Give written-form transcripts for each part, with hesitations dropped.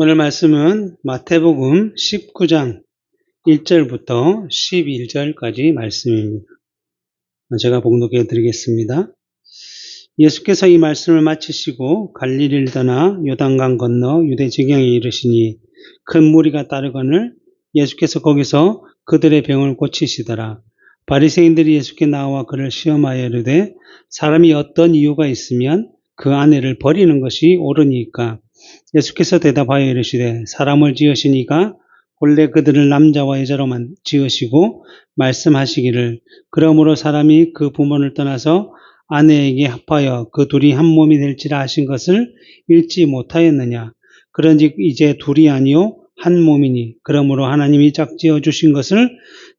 오늘 말씀은 마태복음 19장 1절부터 11절까지 말씀입니다. 제가 봉독해 드리겠습니다. 예수께서 이 말씀을 마치시고 갈릴리를 떠나 요단강 건너 유대 지경에 이르시니 큰 무리가 따르거늘 예수께서 거기서 그들의 병을 고치시더라. 바리새인들이 예수께 나와 그를 시험하여 이르되 사람이 어떤 이유가 있으면 그 아내를 버리는 것이 옳으니까? 예수께서 대답하여 이르시되 사람을 지으시니가 본래 그들을 남자와 여자로만 지으시고 말씀하시기를 그러므로 사람이 그 부모를 떠나서 아내에게 합하여 그 둘이 한 몸이 될지라 하신 것을 읽지 못하였느냐. 그런즉 이제 둘이 아니요 한 몸이니 그러므로 하나님이 짝지어 주신 것을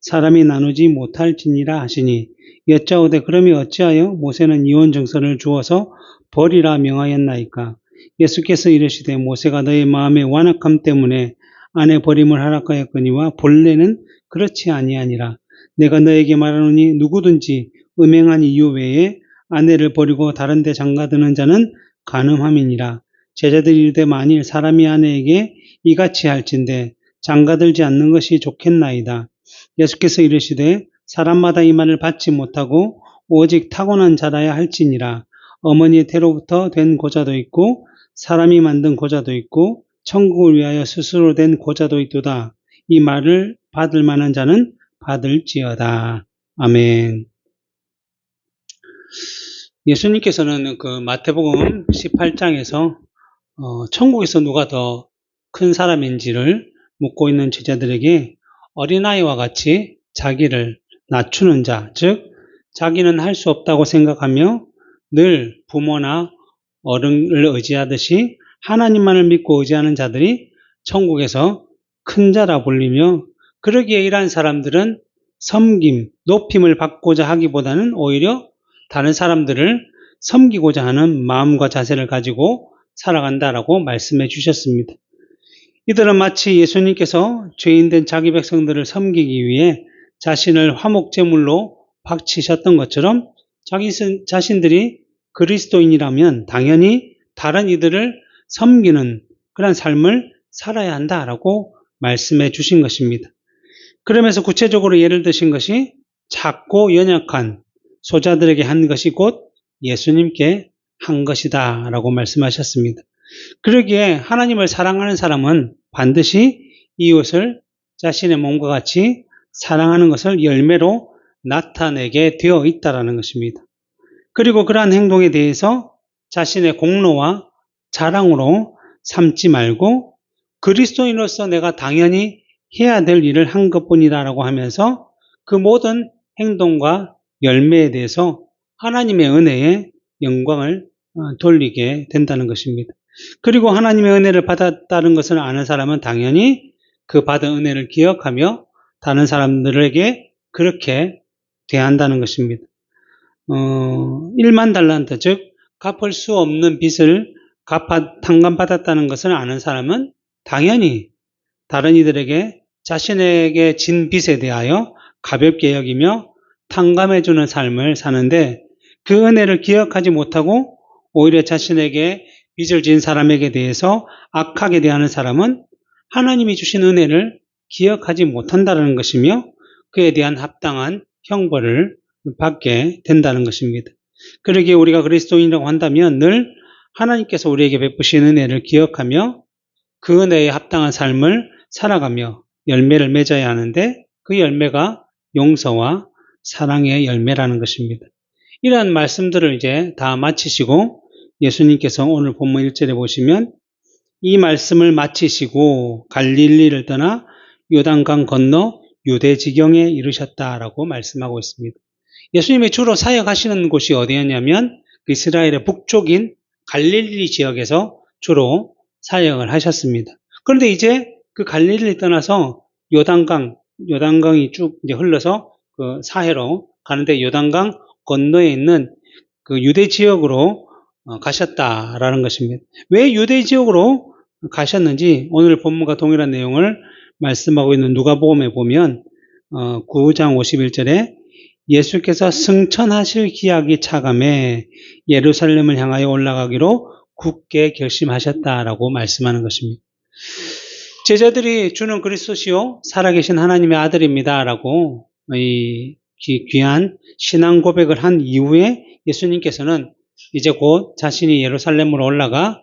사람이 나누지 못할지니라 하시니 여짜오되 그러면 어찌하여 모세는 이혼 증서를 주어서 버리라 명하였나이까. 예수께서 이르시되 모세가 너의 마음의 완악함 때문에 아내 버림을 허락하였거니와 본래는 그렇지 아니하니라. 내가 너에게 말하노니 누구든지 음행한 이유 외에 아내를 버리고 다른 데 장가드는 자는 간음함이니라. 제자들이 이르되 만일 사람이 아내에게 이같이 할진대 장가들지 않는 것이 좋겠나이다. 예수께서 이르시되 사람마다 이 말을 받지 못하고 오직 타고난 자라야 할지니라. 어머니의 태로부터 된 고자도 있고 사람이 만든 고자도 있고 천국을 위하여 스스로 된 고자도 있도다. 이 말을 받을 만한 자는 받을지어다. 아멘. 예수님께서는 그 마태복음 18장에서 천국에서 누가 더 큰 사람인지를 묻고 있는 제자들에게 어린아이와 같이 자기를 낮추는 자, 즉 자기는 할 수 없다고 생각하며 늘 부모나 어른을 의지하듯이 하나님만을 믿고 의지하는 자들이 천국에서 큰 자라 불리며 그러기에 이러한 사람들은 섬김, 높임을 받고자 하기보다는 오히려 다른 사람들을 섬기고자 하는 마음과 자세를 가지고 살아간다라고 말씀해 주셨습니다. 이들은 마치 예수님께서 죄인된 자기 백성들을 섬기기 위해 자신을 화목제물로 바치셨던 것처럼 자기 자신들이 그리스도인이라면 당연히 다른 이들을 섬기는 그런 삶을 살아야 한다라고 말씀해 주신 것입니다. 그러면서 구체적으로 예를 드신 것이 작고 연약한 소자들에게 한 것이 곧 예수님께 한 것이다 라고 말씀하셨습니다. 그러기에 하나님을 사랑하는 사람은 반드시 이웃을 자신의 몸과 같이 사랑하는 것을 열매로 나타내게 되어 있다는 것입니다. 그리고 그러한 행동에 대해서 자신의 공로와 자랑으로 삼지 말고 그리스도인으로서 내가 당연히 해야 될 일을 한 것뿐이다라고 하면서 그 모든 행동과 열매에 대해서 하나님의 은혜에 영광을 돌리게 된다는 것입니다. 그리고 하나님의 은혜를 받았다는 것을 아는 사람은 당연히 그 받은 은혜를 기억하며 다른 사람들에게 그렇게 대한다는 것입니다. 1만 달란트, 즉 갚을 수 없는 빚을 탕감받았다는 것을 아는 사람은 당연히 다른 이들에게 자신에게 진 빚에 대하여 가볍게 여기며 탕감해주는 삶을 사는데 그 은혜를 기억하지 못하고 오히려 자신에게 빚을 진 사람에게 대해서 악하게 대하는 사람은 하나님이 주신 은혜를 기억하지 못한다는 것이며 그에 대한 합당한 형벌을 받게 된다는 것입니다. 그러기에 우리가 그리스도인이라고 한다면 늘 하나님께서 우리에게 베푸신 은혜를 기억하며 그 은혜에 합당한 삶을 살아가며 열매를 맺어야 하는데 그 열매가 용서와 사랑의 열매라는 것입니다. 이러한 말씀들을 이제 다 마치시고 예수님께서 오늘 본문 1절에 보시면 이 말씀을 마치시고 갈릴리를 떠나 요단강 건너 유대 지경에 이르셨다라고 말씀하고 있습니다. 예수님이 주로 사역하시는 곳이 어디였냐면 이스라엘의 북쪽인 갈릴리 지역에서 주로 사역을 하셨습니다. 그런데 이제 그 갈릴리를 떠나서 요단강이 쭉 이제 흘러서 그 사해로 가는데 요단강 건너에 있는 그 유대 지역으로 가셨다라는 것입니다. 왜 유대 지역으로 가셨는지 오늘 본문과 동일한 내용을 말씀하고 있는 누가복음에 보면 9장 51절에 예수께서 승천하실 기약이 차감해 예루살렘을 향하여 올라가기로 굳게 결심하셨다라고 말씀하는 것입니다. 제자들이 주는 그리스도시요 살아계신 하나님의 아들입니다라고 이 귀한 신앙 고백을 한 이후에 예수님께서는 이제 곧 자신이 예루살렘으로 올라가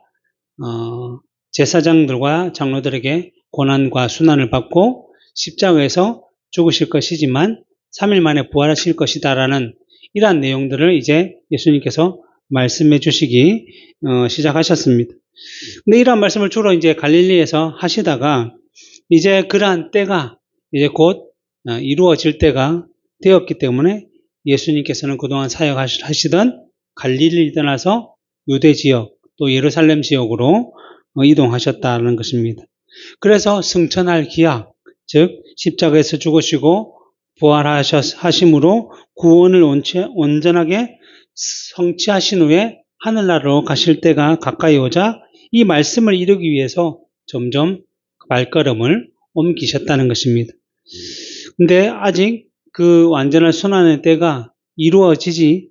제사장들과 장로들에게 고난과 순환을 받고 십자가에서 죽으실 것이지만 3일 만에 부활하실 것이다라는 이러한 내용들을 이제 예수님께서 말씀해 주시기 시작하셨습니다. 근데 이러한 말씀을 주로 이제 갈릴리에서 하시다가 이제 그러한 때가 이제 곧 이루어질 때가 되었기 때문에 예수님께서는 그동안 사역하시던 갈릴리를 떠나서 유대 지역 또 예루살렘 지역으로 이동하셨다는 것입니다. 그래서 승천할 기약, 즉 십자가에서 죽으시고 부활하심으로 구원을 온전하게 성취하신 후에 하늘나라로 가실 때가 가까이 오자 이 말씀을 이루기 위해서 점점 발걸음을 옮기셨다는 것입니다. 근데 아직 그 완전한 순환의 때가 이루어지지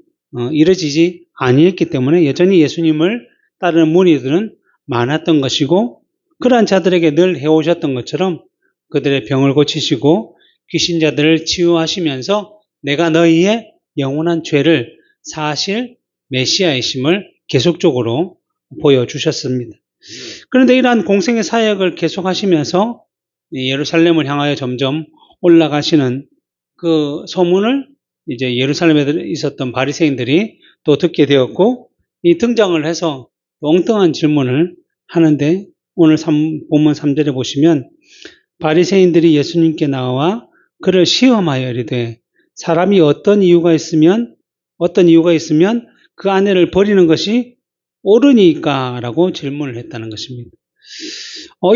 아니했기 때문에 여전히 예수님을 따르는 무리들은 많았던 것이고 그러한 자들에게 늘 해오셨던 것처럼 그들의 병을 고치시고 귀신자들을 치유하시면서 내가 너희의 영원한 죄를 사실 메시아이심을 계속적으로 보여주셨습니다. 그런데 이러한 공생의 사역을 계속하시면서 예루살렘을 향하여 점점 올라가시는 그 소문을 이제 예루살렘에 있었던 바리새인들이 또 듣게 되었고 이 등장을 해서 엉뚱한 질문을 하는데 오늘 본문 3절에 보시면 바리새인들이 예수님께 나와 그를 시험하여 이르되 사람이 어떤 이유가 있으면 그 아내를 버리는 것이 옳으니까 라고 질문을 했다는 것입니다.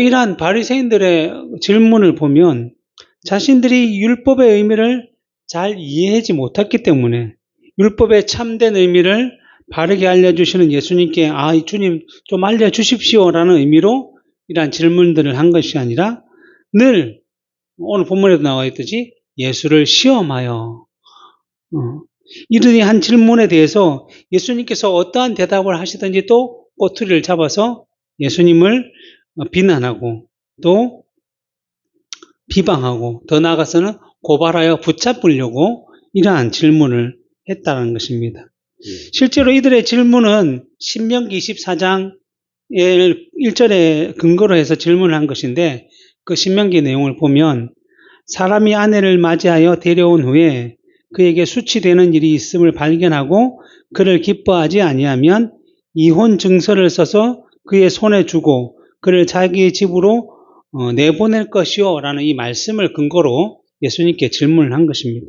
이러한 바리새인들의 질문을 보면 자신들이 율법의 의미를 잘 이해하지 못했기 때문에 율법의 참된 의미를 바르게 알려주시는 예수님께 주님 좀 알려주십시오라는 의미로 이러한 질문들을 한 것이 아니라 늘 오늘 본문에도 나와 있듯이 예수를 시험하여 이러니 한 질문에 대해서 예수님께서 어떠한 대답을 하시든지 또 꼬투리를 잡아서 예수님을 비난하고 또 비방하고 더 나아가서는 고발하여 붙잡으려고 이러한 질문을 했다는 것입니다. 실제로 이들의 질문은 신명기 24장 1절에 근거로 해서 질문을 한 것인데 그 신명기 내용을 보면 사람이 아내를 맞이하여 데려온 후에 그에게 수치되는 일이 있음을 발견하고 그를 기뻐하지 아니하면 이혼 증서를 써서 그의 손에 주고 그를 자기의 집으로 내보낼 것이요 라는 이 말씀을 근거로 예수님께 질문을 한 것입니다.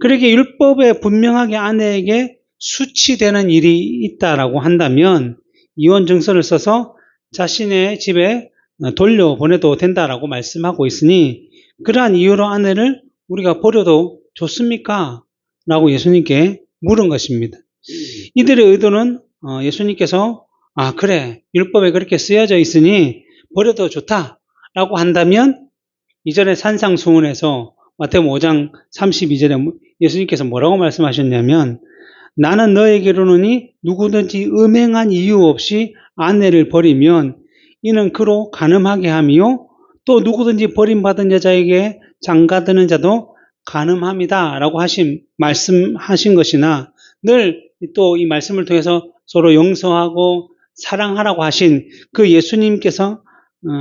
그러기에 율법에 분명하게 아내에게 수치되는 일이 있다라고 한다면 이혼 증서를 써서 자신의 집에 돌려보내도 된다라고 말씀하고 있으니 그러한 이유로 아내를 우리가 버려도 좋습니까? 라고 예수님께 물은 것입니다. 이들의 의도는 예수님께서 그래 율법에 그렇게 쓰여져 있으니 버려도 좋다라고 한다면 이전에 산상수훈에서 마태복음 5장 32절에 예수님께서 뭐라고 말씀하셨냐면 나는 너에게 이르노니 누구든지 음행한 이유 없이 아내를 버리면 이는 그로 간음하게 함이요 또 누구든지 버림받은 여자에게 장가드는 자도 간음합니다 라고 말씀하신 것이나 늘 또 이 말씀을 통해서 서로 용서하고 사랑하라고 하신 그 예수님께서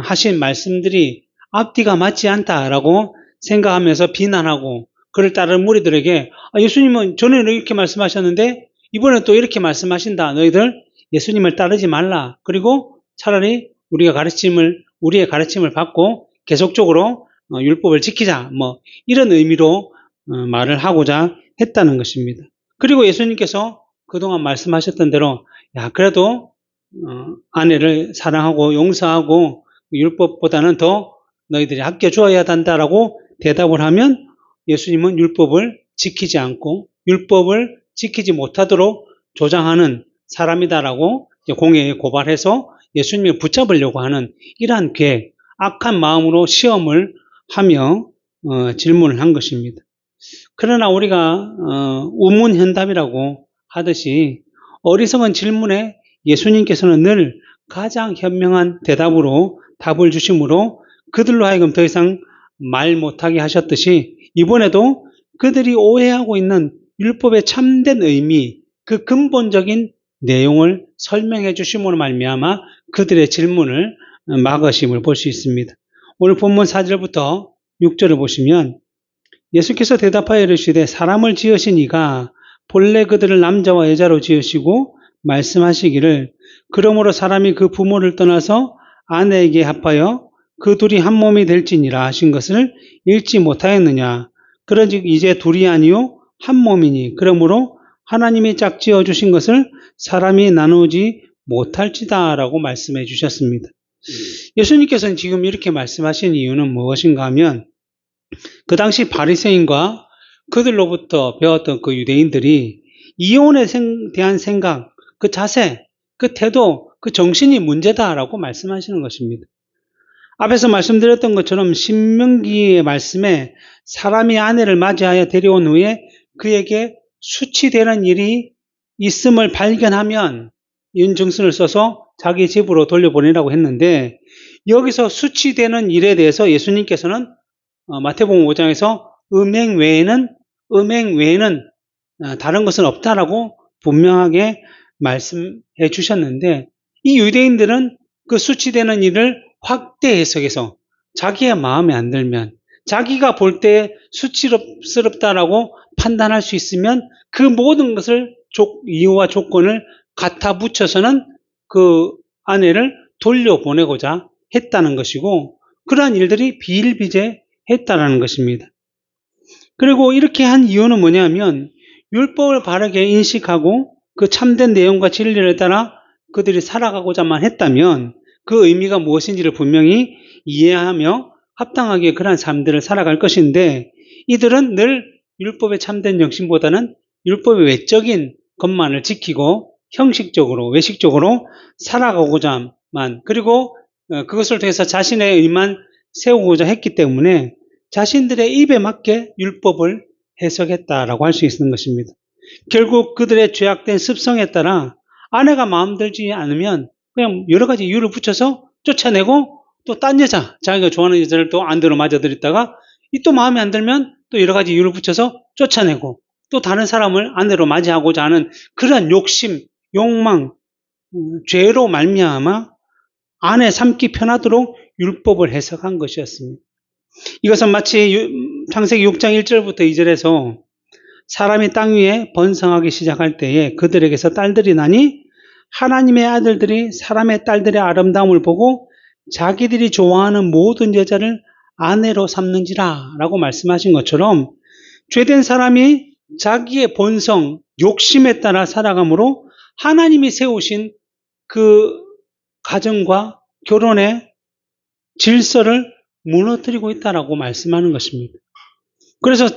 하신 말씀들이 앞뒤가 맞지 않다라고 생각하면서 비난하고 그를 따르는 무리들에게 예수님은 전에는 이렇게 말씀하셨는데 이번에 또 이렇게 말씀하신다. 너희들 예수님을 따르지 말라. 그리고 차라리 우리의 가르침을 받고 계속적으로 율법을 지키자. 이런 의미로 말을 하고자 했다는 것입니다. 그리고 예수님께서 그동안 말씀하셨던 대로 그래도 아내를 사랑하고 용서하고 율법보다는 더 너희들이 아껴주어야 한다라고 대답을 하면 예수님은 율법을 지키지 않고 율법을 지키지 못하도록 조장하는 사람이다라고 공회에 고발해서 예수님을 붙잡으려고 하는 이러한 계획, 악한 마음으로 시험을 하며 질문을 한 것입니다. 그러나 우리가 우문현답이라고 하듯이 어리석은 질문에 예수님께서는 늘 가장 현명한 대답으로 답을 주심으로 그들로 하여금 더 이상 말 못하게 하셨듯이 이번에도 그들이 오해하고 있는 율법의 참된 의미, 그 근본적인 내용을 설명해 주심으로 말미암아 그들의 질문을 막으심을 볼 수 있습니다. 오늘 본문 4절부터 6절을 보시면 예수께서 대답하여 이르시되 사람을 지으신 이가 본래 그들을 남자와 여자로 지으시고 말씀하시기를 그러므로 사람이 그 부모를 떠나서 아내에게 합하여 그 둘이 한 몸이 될지니라 하신 것을 읽지 못하였느냐. 그런즉 이제 둘이 아니요 한 몸이니 그러므로 하나님이 짝지어 주신 것을 사람이 나누지 못할지다 라고 말씀해 주셨습니다. 예수님께서는 지금 이렇게 말씀하신 이유는 무엇인가 하면 그 당시 바리새인과 그들로부터 배웠던 그 유대인들이 이혼에 대한 생각, 그 자세, 그 태도, 그 정신이 문제다라고 말씀하시는 것입니다. 앞에서 말씀드렸던 것처럼 신명기의 말씀에 사람이 아내를 맞이하여 데려온 후에 그에게 수치되는 일이 있음을 발견하면 인증서를 써서 자기 집으로 돌려보내라고 했는데 여기서 수치되는 일에 대해서 예수님께서는 마태복음 5장에서 음행 외에는 다른 것은 없다라고 분명하게 말씀해 주셨는데 이 유대인들은 그 수치되는 일을 확대 해석해서 자기의 마음에 안 들면 자기가 볼 때 수치스럽다라고 판단할 수 있으면 그 모든 것을 이유와 조건을 갖다 붙여서는 그 아내를 돌려보내고자 했다는 것이고 그러한 일들이 비일비재했다는 것입니다. 그리고 이렇게 한 이유는 뭐냐면 율법을 바르게 인식하고 그 참된 내용과 진리를 따라 그들이 살아가고자만 했다면 그 의미가 무엇인지를 분명히 이해하며 합당하게 그러한 삶들을 살아갈 것인데 이들은 늘 율법의 참된 정신보다는 율법의 외적인 것만을 지키고 형식적으로 외식적으로 살아가고자만 그리고 그것을 통해서 자신의 의만 세우고자 했기 때문에 자신들의 입에 맞게 율법을 해석했다라고 할 수 있는 것입니다. 결국 그들의 죄악된 습성에 따라 아내가 마음 들지 않으면 그냥 여러 가지 이유를 붙여서 쫓아내고 또 딴 여자, 자기가 좋아하는 여자를 또 안대로 맞아들였다가 또 마음에 안 들면 또 여러 가지 이유를 붙여서 쫓아내고 또 다른 사람을 아내로 맞이하고자 하는 그러한 욕심, 욕망, 죄로 말미암아 아내 삼기 편하도록 율법을 해석한 것이었습니다. 이것은 마치 창세기 6장 1절부터 2절에서 사람이 땅 위에 번성하기 시작할 때에 그들에게서 딸들이 나니 하나님의 아들들이 사람의 딸들의 아름다움을 보고 자기들이 좋아하는 모든 여자를 아내로 삼는지라 라고 말씀하신 것처럼 죄된 사람이 자기의 본성, 욕심에 따라 살아가므로 하나님이 세우신 그 가정과 결혼의 질서를 무너뜨리고 있다라고 말씀하는 것입니다. 그래서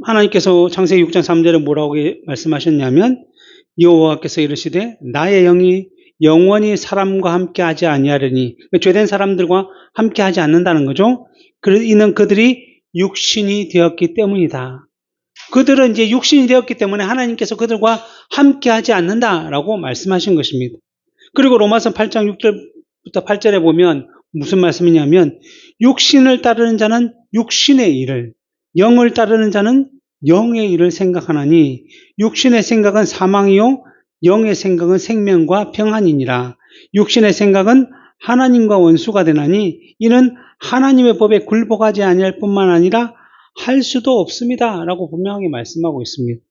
하나님께서 창세기 6장 3절에 뭐라고 말씀하셨냐면 여호와께서 이르시되 나의 영이 영원히 사람과 함께하지 아니하리니 죄된 사람들과 함께하지 않는다는 거죠. 이는 그들이 육신이 되었기 때문이다. 그들은 이제 육신이 되었기 때문에 하나님께서 그들과 함께하지 않는다라고 말씀하신 것입니다. 그리고 로마서 8장 6절부터 8절에 보면 무슨 말씀이냐면 육신을 따르는 자는 육신의 일을 영을 따르는 자는 영의 일을 생각하나니 육신의 생각은 사망이요 영의 생각은 생명과 평안이니라. 육신의 생각은 하나님과 원수가 되나니 이는 하나님의 법에 굴복하지 아니할 뿐만 아니라 할 수도 없습니다 라고 분명하게 말씀하고 있습니다.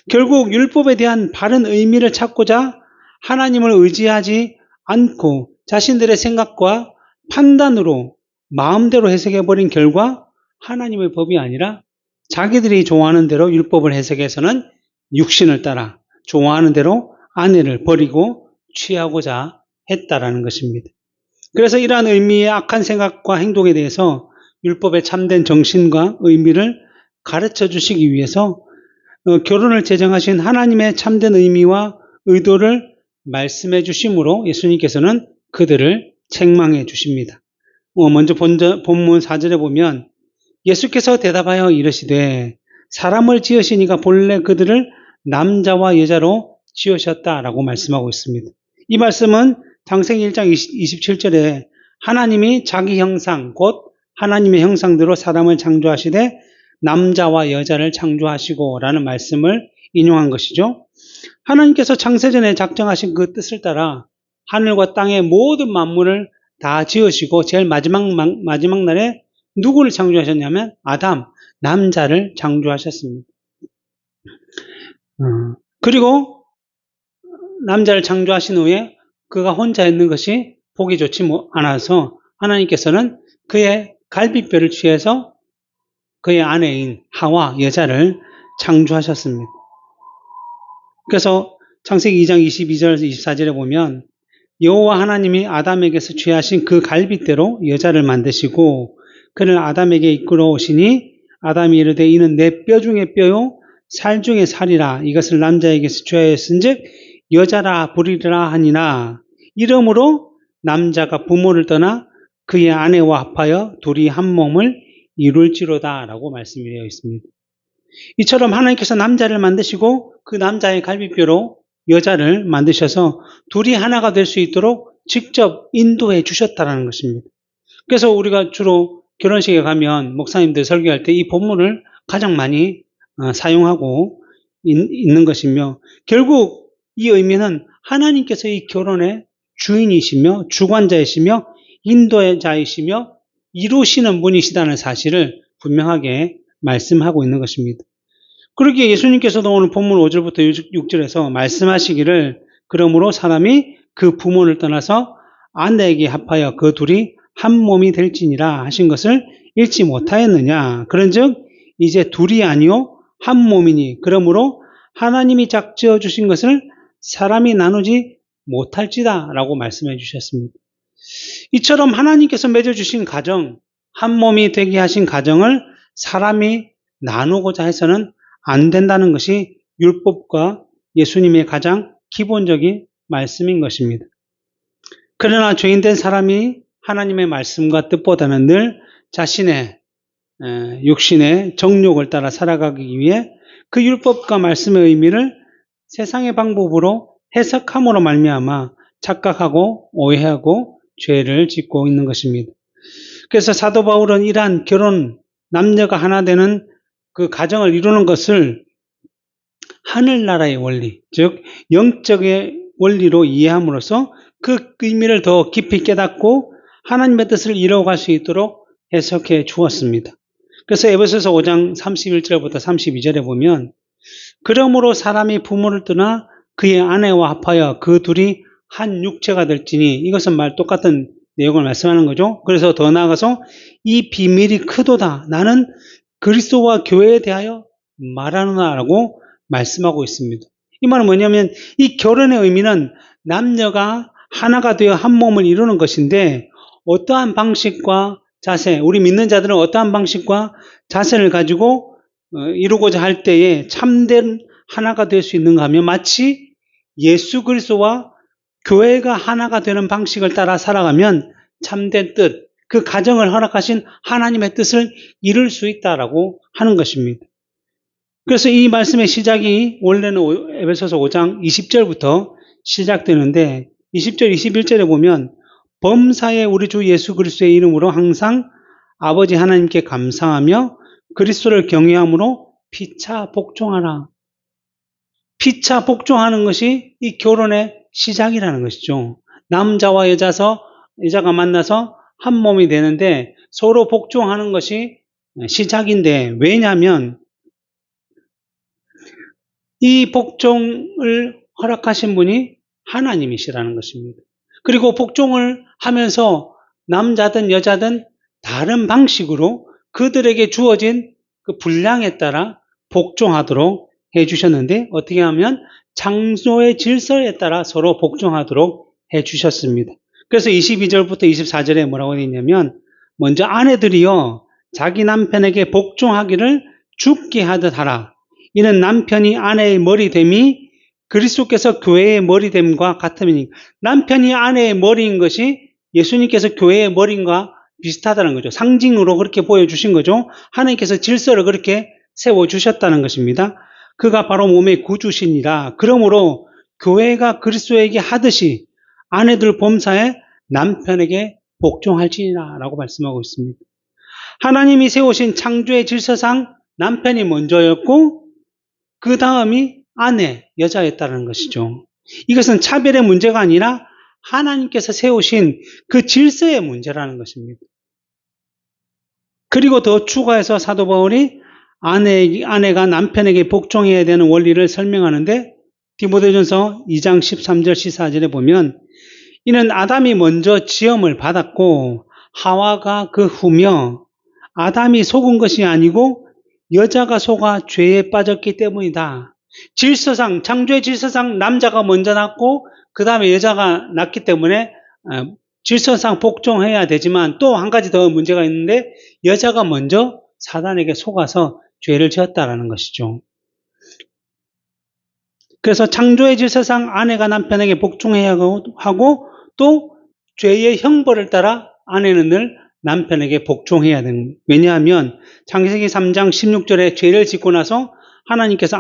결국 율법에 대한 바른 의미를 찾고자 하나님을 의지하지 않고 자신들의 생각과 판단으로 마음대로 해석해버린 결과 하나님의 법이 아니라 자기들이 좋아하는 대로 율법을 해석해서는 육신을 따라 좋아하는 대로 아내를 버리고 취하고자 했다라는 것입니다. 그래서 이러한 의미의 악한 생각과 행동에 대해서 율법의 참된 정신과 의미를 가르쳐 주시기 위해서 결혼을 제정하신 하나님의 참된 의미와 의도를 말씀해 주심으로 예수님께서는 그들을 책망해 주십니다. 먼저 본문 4절에 보면 예수께서 대답하여 이르시되 사람을 지으시니가 본래 그들을 남자와 여자로 지으셨다라고 말씀하고 있습니다. 이 말씀은 창세기 1장 27절에 하나님이 자기 형상, 곧 하나님의 형상대로 사람을 창조하시되 남자와 여자를 창조하시고 라는 말씀을 인용한 것이죠. 하나님께서 창세전에 작정하신 그 뜻을 따라 하늘과 땅의 모든 만물을 다 지으시고 제일 마지막 날에 누구를 창조하셨냐면 아담, 남자를 창조하셨습니다. 그리고 남자를 창조하신 후에 그가 혼자 있는 것이 보기 좋지 않아서 하나님께서는 그의 갈비뼈를 취해서 그의 아내인 하와 여자를 창조하셨습니다. 그래서 창세기 2장 22절 24절에 보면 여호와 하나님이 아담에게서 취하신 그 갈빗대로 여자를 만드시고 그를 아담에게 이끌어 오시니 아담이 이르되 이는 내 뼈 중에 뼈요 살 중에 살이라 이것을 남자에게서 취하였은즉 여자라 부리라 하니라. 이러므로 남자가 부모를 떠나 그의 아내와 합하여 둘이 한 몸을 이룰지로다 라고 말씀이 되어 있습니다. 이처럼 하나님께서 남자를 만드시고 그 남자의 갈비뼈로 여자를 만드셔서 둘이 하나가 될 수 있도록 직접 인도해 주셨다는 것입니다. 그래서 우리가 주로 결혼식에 가면 목사님들 설교할 때 이 본문을 가장 많이 사용하고 있는 것이며 결국 이 의미는 하나님께서 이 결혼의 주인이시며 주관자이시며 인도자이시며 이루시는 분이시다는 사실을 분명하게 말씀하고 있는 것입니다. 그러기에 예수님께서도 오늘 본문 5절부터 6절에서 말씀하시기를 그러므로 사람이 그 부모를 떠나서 아내에게 합하여 그 둘이 한 몸이 될지니라 하신 것을 읽지 못하였느냐. 그런즉 이제 둘이 아니요 한 몸이니 그러므로 하나님이 짝지어 주신 것을 사람이 나누지 못할지다 라고 말씀해 주셨습니다. 이처럼 하나님께서 맺어주신 가정, 한 몸이 되게 하신 가정을 사람이 나누고자 해서는 안 된다는 것이 율법과 예수님의 가장 기본적인 말씀인 것입니다. 그러나 죄인된 사람이 하나님의 말씀과 뜻보다는 늘 자신의 육신의 정욕을 따라 살아가기 위해 그 율법과 말씀의 의미를 세상의 방법으로 해석함으로 말미암아 착각하고 오해하고 죄를 짓고 있는 것입니다. 그래서 사도 바울은 이러한 결혼, 남녀가 하나 되는 그 가정을 이루는 것을 하늘나라의 원리, 즉 영적의 원리로 이해함으로써 그 의미를 더 깊이 깨닫고 하나님의 뜻을 이루어갈 수 있도록 해석해 주었습니다. 그래서 에베소서 5장 31절부터 32절에 보면 그러므로 사람이 부모를 떠나 그의 아내와 합하여 그 둘이 한 육체가 될지니 이것은 똑같은 내용을 말씀하는 거죠. 그래서 더 나아가서 이 비밀이 크도다. 나는 그리스도와 교회에 대하여 말하노라라고 말씀하고 있습니다. 이 말은 뭐냐면 이 결혼의 의미는 남녀가 하나가 되어 한 몸을 이루는 것인데 어떠한 방식과 자세, 우리 믿는 자들은 어떠한 방식과 자세를 가지고 이루고자 할 때에 참된 하나가 될 수 있는가 하면 마치 예수 그리스도와 교회가 하나가 되는 방식을 따라 살아가면 참된 뜻, 그 가정을 허락하신 하나님의 뜻을 이룰 수 있다라고 하는 것입니다. 그래서 이 말씀의 시작이 원래는 에베소서 5장 20절부터 시작되는데 20절, 21절에 보면 범사에 우리 주 예수 그리스도의 이름으로 항상 아버지 하나님께 감사하며 그리스도를 경외함으로 피차 복종하라. 피차 복종하는 것이 이 결혼의 시작이라는 것이죠. 남자와 여자가 만나서 한 몸이 되는데 서로 복종하는 것이 시작인데 왜냐하면 이 복종을 허락하신 분이 하나님이시라는 것입니다. 그리고 복종을 하면서 남자든 여자든 다른 방식으로 그들에게 주어진 그 분량에 따라 복종하도록 해주셨는데 어떻게 하면 창조의 질서에 따라 서로 복종하도록 해주셨습니다. 그래서 22절부터 24절에 뭐라고 되어 있냐면 먼저 아내들이여 자기 남편에게 복종하기를 죽게 하듯 하라. 이는 남편이 아내의 머리됨이 그리스도께서 교회의 머리됨과 같음이니 남편이 아내의 머리인 것이 예수님께서 교회의 머리인가 비슷하다는 거죠. 상징으로 그렇게 보여주신 거죠. 하나님께서 질서를 그렇게 세워주셨다는 것입니다. 그가 바로 몸의 구주시니라. 그러므로 교회가 그리스도에게 하듯이 아내들 범사에 남편에게 복종할지니라 라고 말씀하고 있습니다. 하나님이 세우신 창조의 질서상 남편이 먼저였고 그 다음이 아내, 여자였다는 것이죠. 이것은 차별의 문제가 아니라 하나님께서 세우신 그 질서의 문제라는 것입니다. 그리고 더 추가해서 사도 바울이 아내가 남편에게 복종해야 되는 원리를 설명하는데 디모데전서 2장 13절 14절에 보면 이는 아담이 먼저 지음을 받았고 하와가 그 후며 아담이 속은 것이 아니고 여자가 속아 죄에 빠졌기 때문이다. 질서상, 창조의 질서상 남자가 먼저 낳고 그 다음에 여자가 낳기 때문에 질서상 복종해야 되지만 또 한 가지 더 문제가 있는데 여자가 먼저 사단에게 속아서 죄를 지었다라는 것이죠. 그래서 창조의 질서상 아내가 남편에게 복종해야 하고 또 죄의 형벌을 따라 아내는 늘 남편에게 복종해야 되는. 왜냐하면 창세기 3장 16절에 죄를 짓고 나서 하나님께서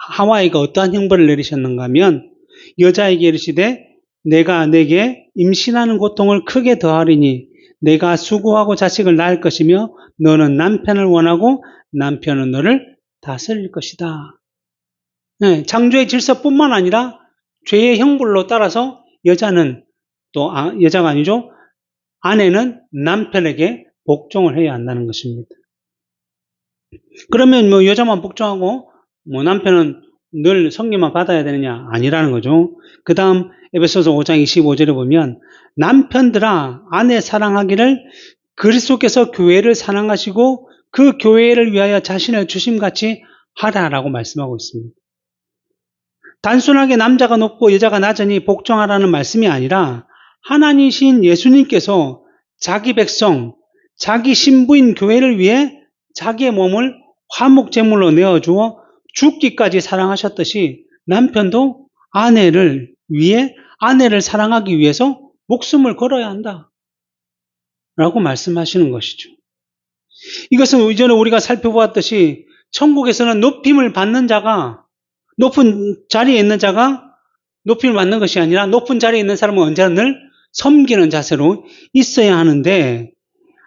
하와에게 어떠한 형벌을 내리셨는가 하면 여자에게 이르시되 내가 내게 임신하는 고통을 크게 더하리니 내가 수고하고 자식을 낳을 것이며 너는 남편을 원하고 남편은 너를 다스릴 것이다. 네, 창조의 질서뿐만 아니라 죄의 형벌로 따라서 여자는 또 여자가 아니죠. 아내는 남편에게 복종을 해야 한다는 것입니다. 그러면 뭐 여자만 복종하고 뭐 남편은 늘 성리만 받아야 되느냐? 아니라는 거죠. 그 다음 에베소서 5장 25절에 보면 남편들아 아내 사랑하기를 그리스도께서 교회를 사랑하시고 그 교회를 위하여 자신을 주심같이 하라라고 말씀하고 있습니다. 단순하게 남자가 높고 여자가 낮으니 복종하라는 말씀이 아니라 하나님이신 예수님께서 자기 백성, 자기 신부인 교회를 위해 자기의 몸을 화목제물로 내어주어 죽기까지 사랑하셨듯이 남편도 아내를 위해 아내를 사랑하기 위해서 목숨을 걸어야 한다 라고 말씀하시는 것이죠. 이것은 이전에 우리가 살펴보았듯이 천국에서는 높임을 받는 자가 높은 자리에 있는 자가 높임을 받는 것이 아니라 높은 자리에 있는 사람은 언제나 늘 섬기는 자세로 있어야 하는데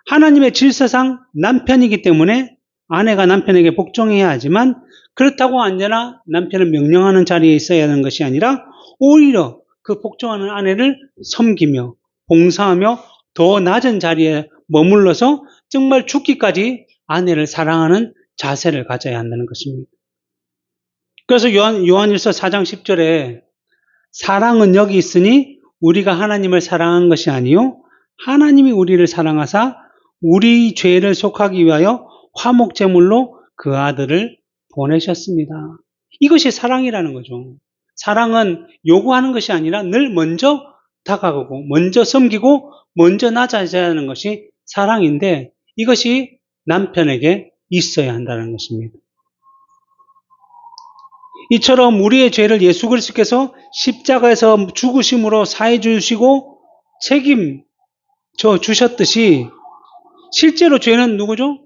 하나님의 질서상 남편이기 때문에 아내가 남편에게 복종해야 하지만 그렇다고 언제나 남편을 명령하는 자리에 있어야 하는 것이 아니라 오히려 그 복종하는 아내를 섬기며 봉사하며 더 낮은 자리에 머물러서 정말 죽기까지 아내를 사랑하는 자세를 가져야 한다는 것입니다. 그래서 요한일서 4장 10절에 사랑은 여기 있으니 우리가 하나님을 사랑한 것이 아니요 하나님이 우리를 사랑하사 우리 죄를 속하기 위하여 화목제물로 그 아들을 보내셨습니다. 이것이 사랑이라는 거죠. 사랑은 요구하는 것이 아니라 늘 먼저 다가가고 먼저 섬기고 먼저 낮아져야 하는 것이 사랑인데 이것이 남편에게 있어야 한다는 것입니다. 이처럼 우리의 죄를 예수 그리스도께서 십자가에서 죽으심으로 사해 주시고 책임져 주셨듯이 실제로 죄는 누구죠?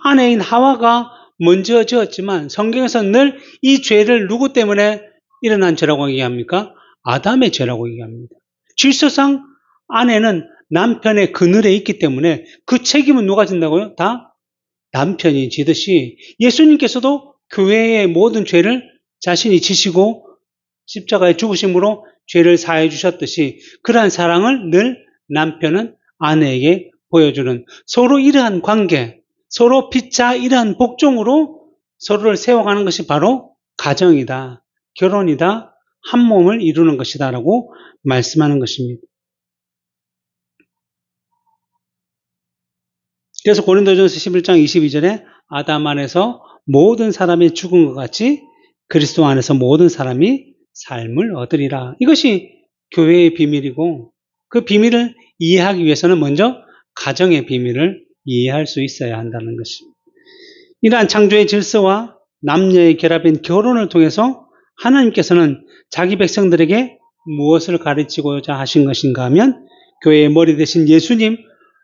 아내인 하와가 먼저 지었지만 성경에서는 늘 이 죄를 누구 때문에 일어난 죄라고 얘기합니까? 아담의 죄라고 얘기합니다. 질서상 아내는 남편의 그늘에 있기 때문에 그 책임은 누가 진다고요? 다 남편이 지듯이 예수님께서도 교회의 모든 죄를 자신이 지시고 십자가에 죽으심으로 죄를 사해 주셨듯이 그러한 사랑을 늘 남편은 아내에게 보여주는 서로 이러한 관계, 서로 피차 이러한 복종으로 서로를 세워가는 것이 바로 가정이다, 결혼이다, 한 몸을 이루는 것이다 라고 말씀하는 것입니다. 그래서 고린도전서 11장 22절에 아담 안에서 모든 사람이 죽은 것 같이 그리스도 안에서 모든 사람이 삶을 얻으리라. 이것이 교회의 비밀이고 그 비밀을 이해하기 위해서는 먼저 가정의 비밀을 이해할 수 있어야 한다는 것입니다. 이러한 창조의 질서와 남녀의 결합인 결혼을 통해서 하나님께서는 자기 백성들에게 무엇을 가르치고자 하신 것인가 하면 교회의 머리 되신 예수님,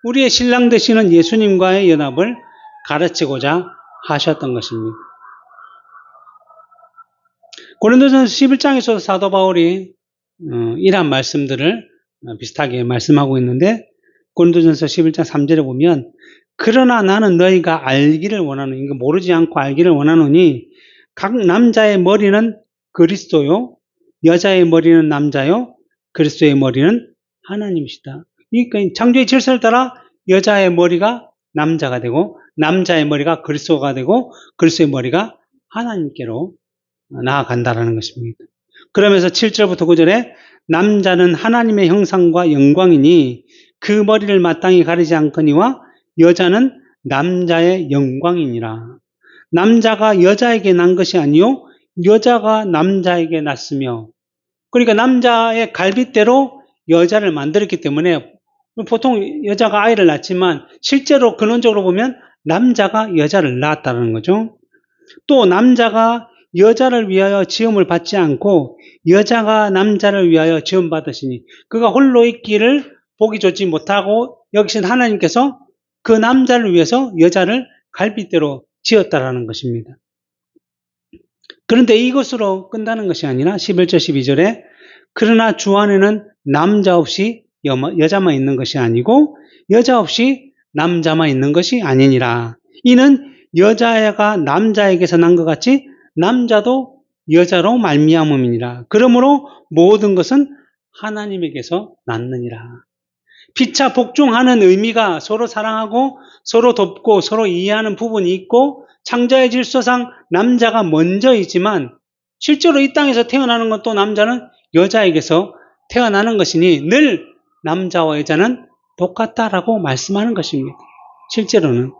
우리의 신랑 되시는 예수님과의 연합을 가르치고자 하셨던 것입니다. 고린도전서 11장에서 사도 바울이 이러한 말씀들을 비슷하게 말씀하고 있는데 고린도전서 11장 3절에 보면 그러나 나는 너희가 알기를 원하노니 이거 모르지 않고 알기를 원하노니 각 남자의 머리는 그리스도요 여자의 머리는 남자요 그리스도의 머리는 하나님이시다. 그러니까 창조의 질서를 따라 여자의 머리가 남자가 되고 남자의 머리가 그리스도가 되고 그리스도의 머리가 하나님께로 나아간다라는 것입니다. 그러면서 7절부터 9절에 남자는 하나님의 형상과 영광이니 그 머리를 마땅히 가리지 않거니와 여자는 남자의 영광이니라. 남자가 여자에게 난 것이 아니요 여자가 남자에게 났으며 그러니까 남자의 갈빗대로 여자를 만들었기 때문에 보통 여자가 아이를 낳지만 실제로 근원적으로 보면 남자가 여자를 낳았다는 거죠. 또 남자가 여자를 위하여 지음을 받지 않고 여자가 남자를 위하여 지음 받으시니 그가 홀로 있기를 보기 좋지 못하고 여기신 하나님께서 그 남자를 위해서 여자를 갈빗대로 지었다라는 것입니다. 그런데 이것으로 끝나는 것이 아니라 11절 12절에 그러나 주 안에는 남자 없이 여자만 있는 것이 아니고 여자 없이 남자만 있는 것이 아니니라. 이는 여자가 남자에게서 난 것 같이 남자도 여자로 말미암음이니라. 그러므로 모든 것은 하나님에게서 났느니라. 피차 복종하는 의미가 서로 사랑하고 서로 돕고 서로 이해하는 부분이 있고 창조의 질서상 남자가 먼저이지만 실제로 이 땅에서 태어나는 것도 남자는 여자에게서 태어나는 것이니 늘 남자와 여자는 똑같다라고 말씀하는 것입니다. 실제로는.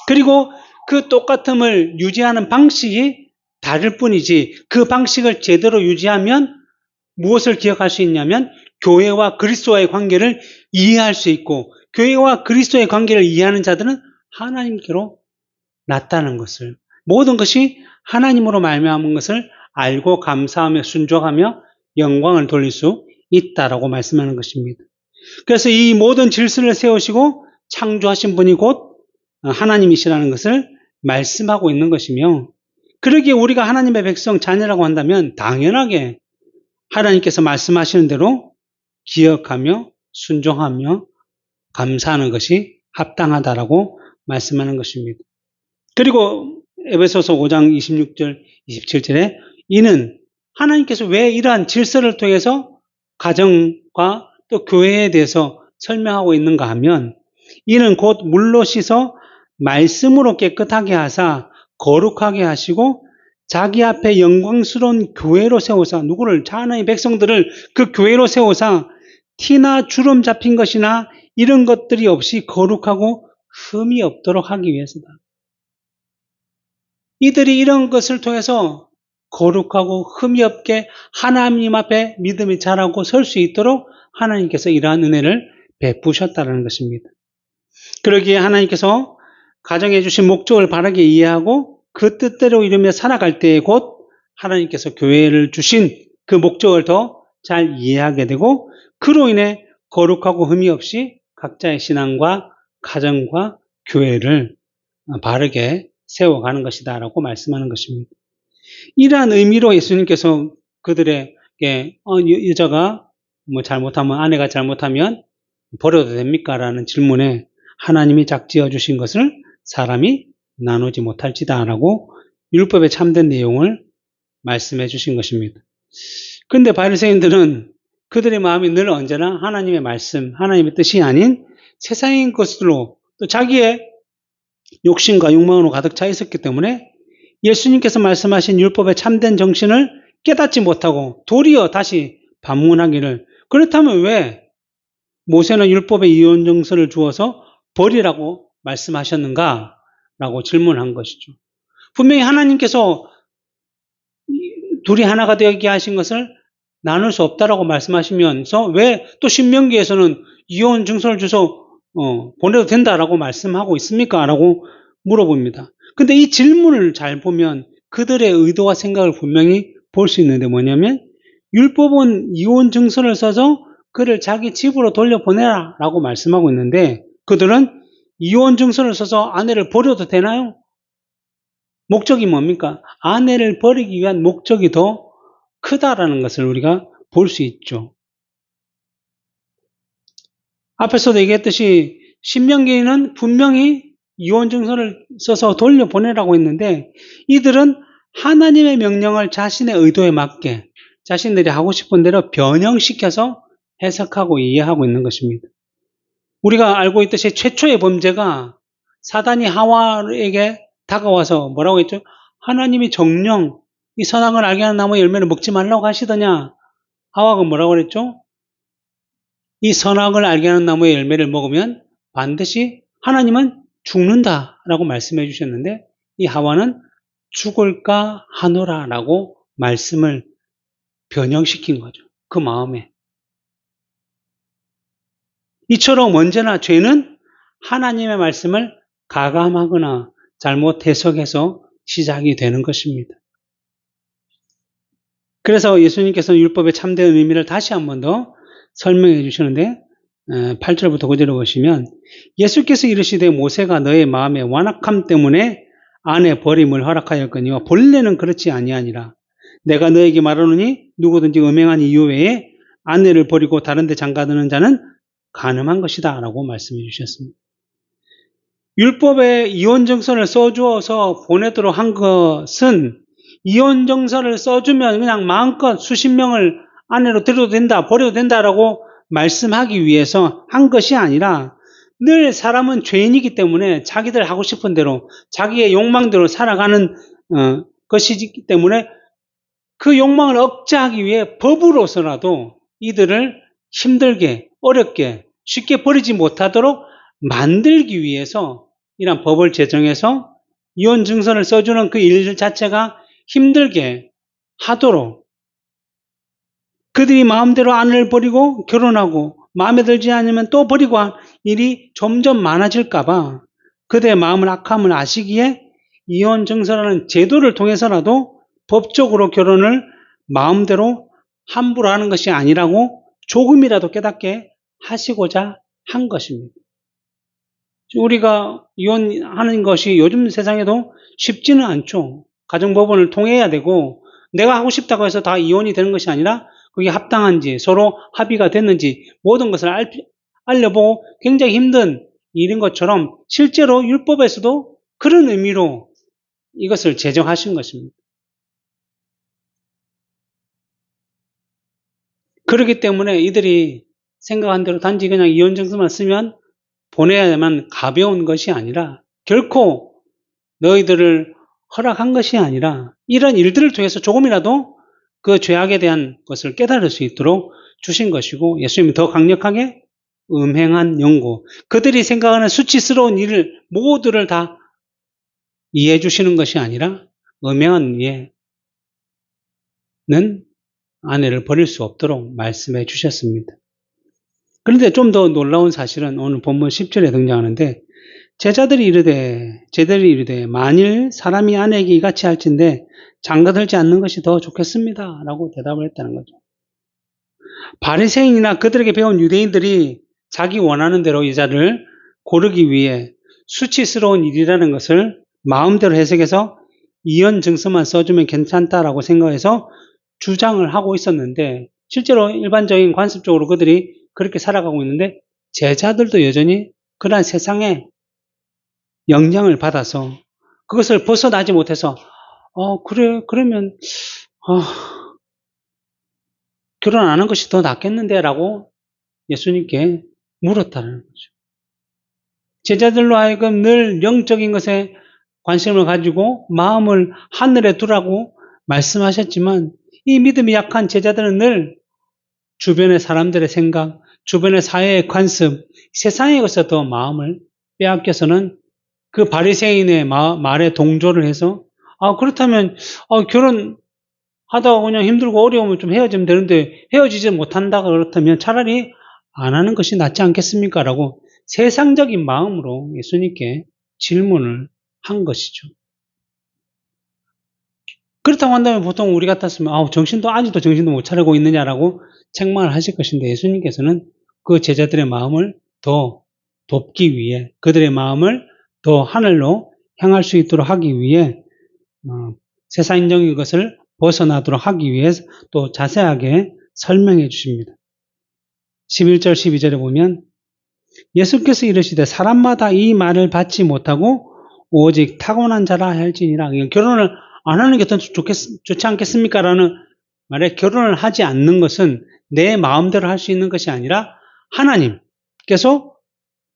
그리고 그 똑같음을 유지하는 방식이 다를 뿐이지 그 방식을 제대로 유지하면 무엇을 기억할 수 있냐면 교회와 그리스도와의 관계를 이해할 수 있고 교회와 그리스도의 관계를 이해하는 자들은 하나님께로 났다는 것을 모든 것이 하나님으로 말미암은 것을 알고 감사하며 순종하며 영광을 돌릴 수 있다라고 말씀하는 것입니다. 그래서 이 모든 질서를 세우시고 창조하신 분이 곧 하나님이시라는 것을 말씀하고 있는 것이며 그러기에 우리가 하나님의 백성 자녀라고 한다면 당연하게 하나님께서 말씀하시는 대로 기억하며 순종하며 감사하는 것이 합당하다라고 말씀하는 것입니다. 그리고 에베소서 5장 26절 27절에 이는 하나님께서 왜 이러한 질서를 통해서 가정과 또 교회에 대해서 설명하고 있는가 하면 이는 곧 물로 씻어 말씀으로 깨끗하게 하사 거룩하게 하시고 자기 앞에 영광스러운 교회로 세우사 누구를 하나님의 백성들을 그 교회로 세우사 티나 주름 잡힌 것이나 이런 것들이 없이 거룩하고 흠이 없도록 하기 위해서다. 이들이 이런 것을 통해서 거룩하고 흠이 없게 하나님 앞에 믿음이 자라고 설 수 있도록 하나님께서 이러한 은혜를 베푸셨다는 것입니다. 그러기에 하나님께서 가정해 주신 목적을 바르게 이해하고 그 뜻대로 이루며 살아갈 때에 곧 하나님께서 교회를 주신 그 목적을 더 잘 이해하게 되고 그로 인해 거룩하고 흠이 없이 각자의 신앙과 가정과 교회를 바르게 세워가는 것이다 라고 말씀하는 것입니다. 이러한 의미로 예수님께서 그들에게 여자가 잘못하면 아내가 잘못하면 버려도 됩니까? 라는 질문에 하나님이 짝지어 주신 것을 사람이 나누지 못할지다 라고 율법에 참된 내용을 말씀해 주신 것입니다. 그런데 바리새인들은 그들의 마음이 늘 언제나 하나님의 말씀, 하나님의 뜻이 아닌 세상인 것으로 또 자기의 욕심과 욕망으로 가득 차 있었기 때문에 예수님께서 말씀하신 율법의 참된 정신을 깨닫지 못하고 도리어 다시 반문하기를 그렇다면 왜 모세는 율법의 이혼 정서를 주어서 버리라고 말씀하셨는가? 라고 질문한 것이죠. 분명히 하나님께서 둘이 하나가 되게 하신 것을 나눌 수 없다라고 말씀하시면서 왜 또 신명기에서는 이혼 증서를 주서 보내도 된다라고 말씀하고 있습니까? 라고 물어봅니다. 근데 이 질문을 잘 보면 그들의 의도와 생각을 분명히 볼 수 있는데 뭐냐면 율법은 이혼 증서를 써서 그를 자기 집으로 돌려보내라 라고 말씀하고 있는데 그들은 이혼 증서를 써서 아내를 버려도 되나요? 목적이 뭡니까? 아내를 버리기 위한 목적이 더 크다라는 것을 우리가 볼 수 있죠. 앞에서도 얘기했듯이 신명기는 분명히 이혼 증서를 써서 돌려보내라고 했는데 이들은 하나님의 명령을 자신의 의도에 맞게 자신들이 하고 싶은 대로 변형시켜서 해석하고 이해하고 있는 것입니다. 우리가 알고 있듯이 최초의 범죄가 사단이 하와에게 다가와서 뭐라고 했죠? 하나님이 정령 이 선악을 알게 하는 나무의 열매를 먹지 말라고 하시더냐? 하와가 뭐라고 그랬죠? 이 선악을 알게 하는 나무의 열매를 먹으면 반드시 하나님은 죽는다라고 말씀해 주셨는데 이 하와는 죽을까 하노라라고 말씀을 변형시킨 거죠. 그 마음에. 이처럼 언제나 죄는 하나님의 말씀을 가감하거나 잘못 해석해서 시작이 되는 것입니다. 그래서 예수님께서는 율법의 참된 의미를 다시 한 번 더 설명해 주시는데 8절부터 9절을 보시면 예수께서 이르시되 모세가 너의 마음의 완악함 때문에 아내 버림을 허락하였거니와 본래는 그렇지 아니하니라. 내가 너에게 말하노니 누구든지 음행한 이유 외에 아내를 버리고 다른 데 장가드는 자는 간음한 것이다 라고 말씀해 주셨습니다. 율법에 이혼증서를 써주어서 보내도록 한 것은 이혼증서를 써주면 그냥 마음껏 수십 명을 아내로 데려도 된다, 버려도 된다라고 말씀하기 위해서 한 것이 아니라 늘 사람은 죄인이기 때문에 자기들 하고 싶은 대로 자기의 욕망대로 살아가는 것이기 때문에 그 욕망을 억제하기 위해 법으로서라도 이들을 힘들게 어렵게 쉽게 버리지 못하도록 만들기 위해서 이런 법을 제정해서 이혼 증서를 써주는 그 일 자체가 힘들게 하도록 그들이 마음대로 아내를 버리고 결혼하고 마음에 들지 않으면 또 버리고 한 일이 점점 많아질까봐 그들의 마음을 악함을 아시기에 이혼 증서라는 제도를 통해서라도 법적으로 결혼을 마음대로 함부로 하는 것이 아니라고 조금이라도 깨닫게 하시고자 한 것입니다. 우리가 이혼하는 것이 요즘 세상에도 쉽지는 않죠. 가정법원을 통해야 되고 내가 하고 싶다고 해서 다 이혼이 되는 것이 아니라 그게 합당한지 서로 합의가 됐는지 모든 것을 알려보고 굉장히 힘든 일인 것처럼 실제로 율법에서도 그런 의미로 이것을 제정하신 것입니다. 그렇기 때문에 이들이 생각한 대로 단지 그냥 이혼증서만 쓰면 보내야만 가벼운 것이 아니라 결코 너희들을 허락한 것이 아니라 이런 일들을 통해서 조금이라도 그 죄악에 대한 것을 깨달을 수 있도록 주신 것이고 예수님이 더 강력하게 음행한 영고 그들이 생각하는 수치스러운 일을 모두를 다 이해해 주시는 것이 아니라 음행한 예는 아내를 버릴 수 없도록 말씀해 주셨습니다. 그런데 좀 더 놀라운 사실은 오늘 본문 10절에 등장하는데 제자들이 이르되 만일 사람이 아내에게 이같이 할진대 장가들지 않는 것이 더 좋겠습니다 라고 대답을 했다는 거죠. 바리새인이나 그들에게 배운 유대인들이 자기 원하는 대로 여자를 고르기 위해 수치스러운 일이라는 것을 마음대로 해석해서 이혼 증서만 써주면 괜찮다라고 생각해서 주장을 하고 있었는데 실제로 일반적인 관습적으로 그들이 그렇게 살아가고 있는데 제자들도 여전히 그러한 세상의 영향을 받아서 그것을 벗어나지 못해서 그러면 결혼 안 하는 것이 더 낫겠는데 라고 예수님께 물었다는 거죠. 제자들로 하여금 늘 영적인 것에 관심을 가지고 마음을 하늘에 두라고 말씀하셨지만 이 믿음이 약한 제자들은 늘 주변의 사람들의 생각, 주변의 사회의 관습, 세상에 것에 더 마음을 빼앗겨서는 그 바리새인의 말에 동조를 해서 그렇다면 결혼하다가 그냥 힘들고 어려우면 좀 헤어지면 되는데 헤어지지 못한다 그렇다면 차라리 안 하는 것이 낫지 않겠습니까? 라고 세상적인 마음으로 예수님께 질문을 한 것이죠. 그렇다고 한다면 보통 우리 같았으면 아직도 정신도 못 차리고 있느냐라고 책망을 하실 것인데 예수님께서는 그 제자들의 마음을 더 돕기 위해 그들의 마음을 더 하늘로 향할 수 있도록 하기 위해 세상적인 것을 벗어나도록 하기 위해 또 자세하게 설명해 주십니다. 11절 12절에 보면 예수께서 이르시되 사람마다 이 말을 받지 못하고 오직 타고난 자라 할지니라. 결혼을 안 하는 게 더 좋지 않겠습니까? 라는 말에 결혼을 하지 않는 것은 내 마음대로 할 수 있는 것이 아니라 하나님께서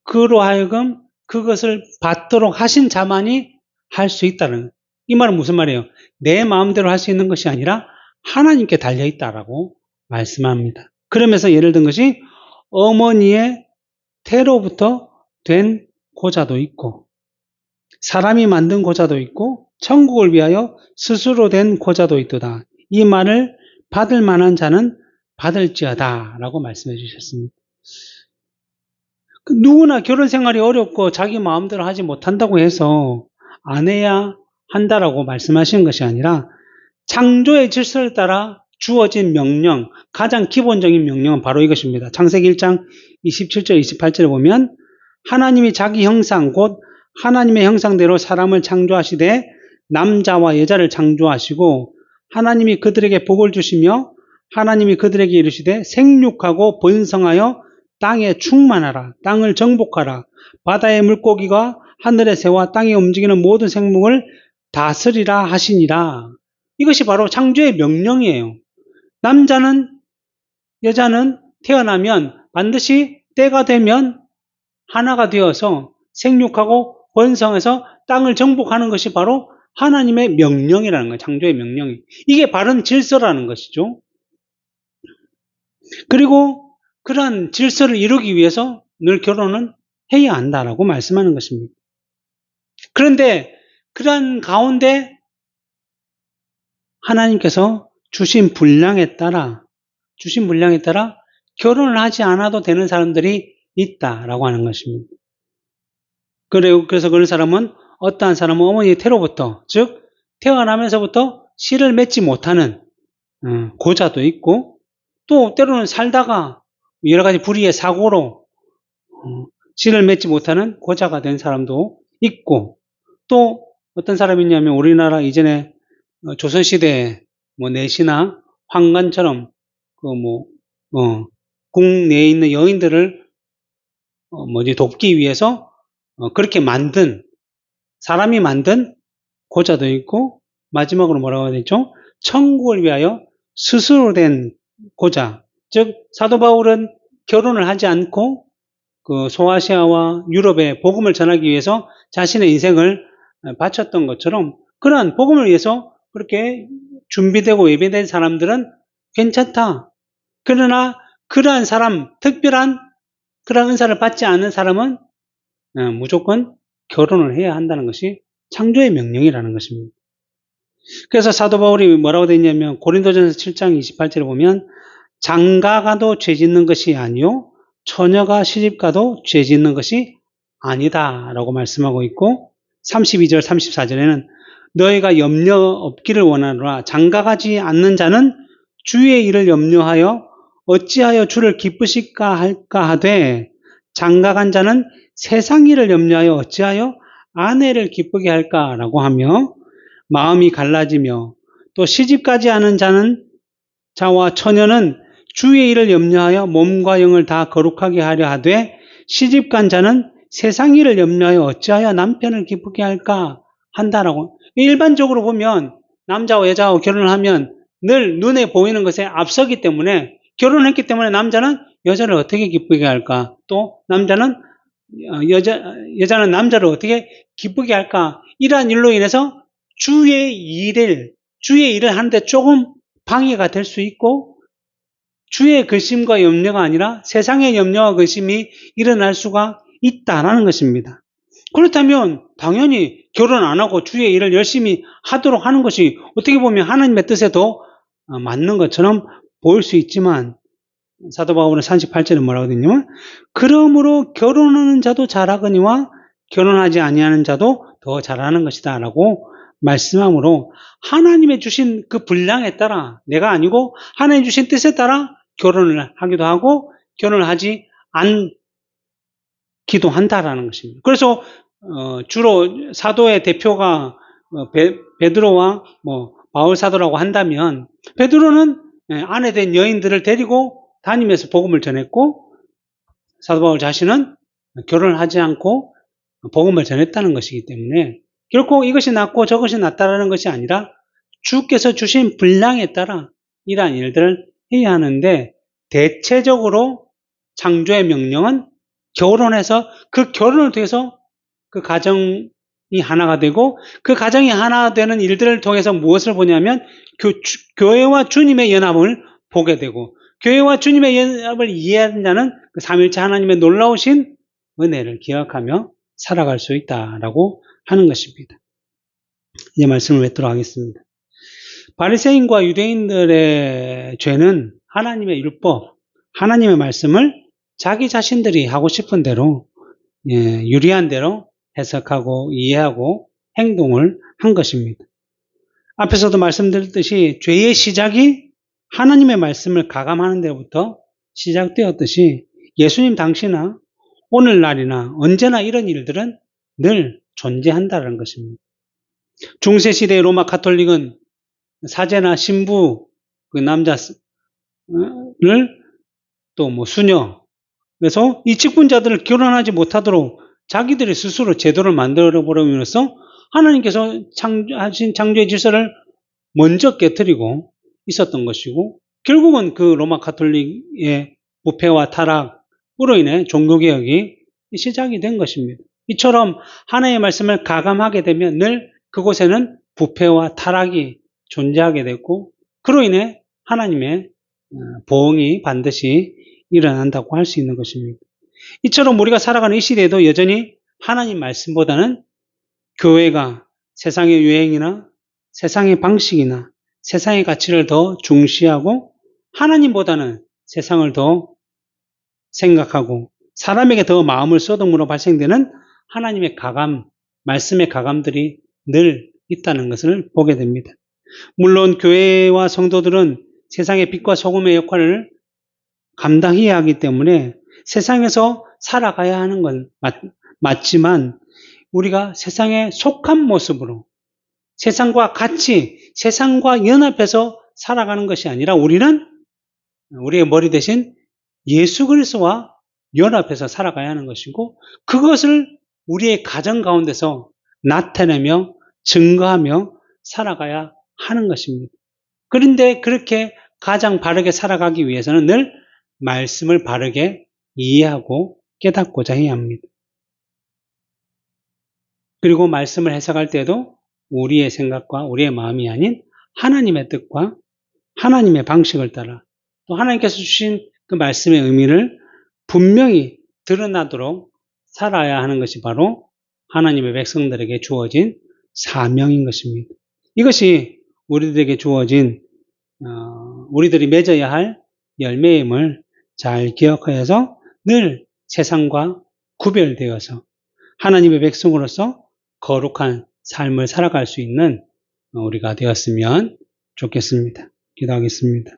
그로 하여금 그것을 받도록 하신 자만이 할 수 있다는 거예요. 이 말은 무슨 말이에요? 내 마음대로 할 수 있는 것이 아니라 하나님께 달려있다라고 말씀합니다. 그러면서 예를 든 것이 어머니의 태로부터 된 고자도 있고 사람이 만든 고자도 있고 천국을 위하여 스스로 된 고자도 있도다. 이 말을 받을 만한 자는 받을지어다 라고 말씀해 주셨습니다. 누구나 결혼 생활이 어렵고 자기 마음대로 하지 못한다고 해서 안 해야 한다라고 말씀하시는 것이 아니라 창조의 질서를 따라 주어진 명령, 가장 기본적인 명령은 바로 이것입니다. 창세기 1장 27절, 28절에 보면 하나님이 자기 형상, 곧 하나님의 형상대로 사람을 창조하시되 남자와 여자를 창조하시고 하나님이 그들에게 복을 주시며 하나님이 그들에게 이르시되 생육하고 번성하여 땅에 충만하라, 땅을 정복하라, 바다의 물고기와 하늘의 새와 땅에 움직이는 모든 생물을 다스리라 하시니라. 이것이 바로 창조의 명령이에요. 남자는 여자는 태어나면 반드시 때가 되면 하나가 되어서 생육하고 번성해서 땅을 정복하는 것이 바로 하나님의 명령이라는 거예요. 창조의 명령이. 이게 바른 질서라는 것이죠. 그리고 그러한 질서를 이루기 위해서 늘 결혼은 해야 한다라고 말씀하는 것입니다. 그런데 그러한 가운데 하나님께서 주신 분량에 따라 결혼을 하지 않아도 되는 사람들이 있다라고 하는 것입니다. 그래서 그런 사람은 어떠한 사람은 어머니의 태로부터, 즉 태어나면서부터 씨를 맺지 못하는 고자도 있고, 또 때로는 살다가 여러 가지 불의의 사고로 씨를 맺지 못하는 고자가 된 사람도 있고, 또 어떤 사람이 있냐면 우리나라 이전에 조선시대에 내시나 황관처럼 국내에 있는 여인들을 돕기 위해서 그렇게 사람이 만든 고자도 있고, 마지막으로 뭐라고 해야 되죠? 천국을 위하여 스스로 된 고자. 즉 사도 바울은 결혼을 하지 않고 그 소아시아와 유럽에 복음을 전하기 위해서 자신의 인생을 바쳤던 것처럼 그러한 복음을 위해서 그렇게 준비되고 예배된 사람들은 괜찮다. 그러나 그러한 사람, 특별한 그러한 은사를 받지 않는 사람은 무조건 결혼을 해야 한다는 것이 창조의 명령이라는 것입니다. 그래서 사도 바울이 뭐라고 되어 있냐면 고린도전서 7장 28절에 보면 장가가도 죄 짓는 것이 아니요 처녀가 시집가도 죄 짓는 것이 아니다 라고 말씀하고 있고, 32절 34절에는 너희가 염려 없기를 원하노라. 장가가지 않는 자는 주의 일을 염려하여 어찌하여 주를 기쁘실까 할까 하되 장가간 자는 세상 일을 염려하여 어찌하여 아내를 기쁘게 할까라고 하며 마음이 갈라지며, 또 시집가지 않은 자와 처녀는 주의 일을 염려하여 몸과 영을 다 거룩하게 하려 하되 시집간 자는 세상 일을 염려하여 어찌하여 남편을 기쁘게 할까 한다라고. 일반적으로 보면 남자와 여자하고 결혼을 하면 늘 눈에 보이는 것에 앞서기 때문에, 결혼했기 때문에 남자는 여자를 어떻게 기쁘게 할까, 또 남자는 여자는 남자를 어떻게 기쁘게 할까, 이러한 일로 인해서 주의 일을 하는데 조금 방해가 될 수 있고, 주의 근심과 염려가 아니라 세상의 염려와 근심이 일어날 수가 있다라는 것입니다. 그렇다면 당연히 결혼 안 하고 주의 일을 열심히 하도록 하는 것이 어떻게 보면 하나님의 뜻에 더 맞는 것처럼 보일 수 있지만, 사도 바울은 38절에 뭐라고 되냐면 그러므로 결혼하는 자도 잘하거니와 결혼하지 아니하는 자도 더 잘하는 것이다 라고 말씀하므로, 하나님의 주신 그 분량에 따라, 내가 아니고 하나님 주신 뜻에 따라 결혼을 하기도 하고 결혼을 하지 않기도 한다라는 것입니다. 그래서 주로 사도의 대표가 베드로와 바울 사도라고 한다면, 베드로는 아내 된 여인들을 데리고 다니면서 복음을 전했고, 사도 바울 자신은 결혼을 하지 않고 복음을 전했다는 것이기 때문에 결코 이것이 낫고 저것이 낫다라는 것이 아니라 주께서 주신 분량에 따라 이러한 일들을 해야 하는데, 대체적으로 창조의 명령은 결혼해서 그 결혼을 통해서 그 가정이 하나가 되고, 그 가정이 하나 되는 일들을 통해서 무엇을 보냐면 교회와 주님의 연합을 보게 되고, 교회와 주님의 연합을 이해하는 자는 그 삼위일체 하나님의 놀라우신 은혜를 기억하며 살아갈 수 있다라고 하는 것입니다. 이제 말씀을 맺도록 하겠습니다. 바리새인과 유대인들의 죄는 하나님의 율법, 하나님의 말씀을 자기 자신들이 하고 싶은 대로, 유리한 대로 해석하고 이해하고 행동을 한 것입니다. 앞에서도 말씀드렸듯이 죄의 시작이 하나님의 말씀을 가감하는 데부터 시작되었듯이, 예수님 당시나 오늘날이나 언제나 이런 일들은 늘 존재한다는 것입니다. 중세시대의 로마 가톨릭은 사제나 신부, 그 남자를 또 수녀, 그래서 이 직분자들을 결혼하지 못하도록 자기들이 스스로 제도를 만들어 버림으로써 하나님께서 하신 창조의 질서를 먼저 깨뜨리고 있었던 것이고, 결국은 그 로마 가톨릭의 부패와 타락으로 인해 종교개혁이 시작이 된 것입니다. 이처럼 하나님의 말씀을 가감하게 되면 늘 그곳에는 부패와 타락이 존재하게 됐고, 그로 인해 하나님의 보응이 반드시 일어난다고 할 수 있는 것입니다. 이처럼 우리가 살아가는 이 시대에도 여전히 하나님 말씀보다는 교회가 세상의 유행이나 세상의 방식이나 세상의 가치를 더 중시하고, 하나님보다는 세상을 더 생각하고 사람에게 더 마음을 쏟음으로 발생되는 하나님의 가감, 말씀의 가감들이 늘 있다는 것을 보게 됩니다. 물론 교회와 성도들은 세상의 빛과 소금의 역할을 감당해야 하기 때문에 세상에서 살아가야 하는 건 맞지만, 우리가 세상에 속한 모습으로 세상과 같이, 세상과 연합해서 살아가는 것이 아니라 우리는 우리의 머리 대신 예수 그리스도와 연합해서 살아가야 하는 것이고, 그것을 우리의 가정 가운데서 나타내며 증거하며 살아가야 하는 것입니다. 그런데 그렇게 가장 바르게 살아가기 위해서는 늘 말씀을 바르게 이해하고 깨닫고자 해야 합니다. 그리고 말씀을 해석할 때도 우리의 생각과 우리의 마음이 아닌 하나님의 뜻과 하나님의 방식을 따라, 또 하나님께서 주신 그 말씀의 의미를 분명히 드러나도록 살아야 하는 것이 바로 하나님의 백성들에게 주어진 사명인 것입니다. 이것이 우리들에게 주어진 우리들이 맺어야 할 열매임을 잘 기억하여서 늘 세상과 구별되어서 하나님의 백성으로서 거룩한 삶을 살아갈 수 있는 우리가 되었으면 좋겠습니다. 기도하겠습니다.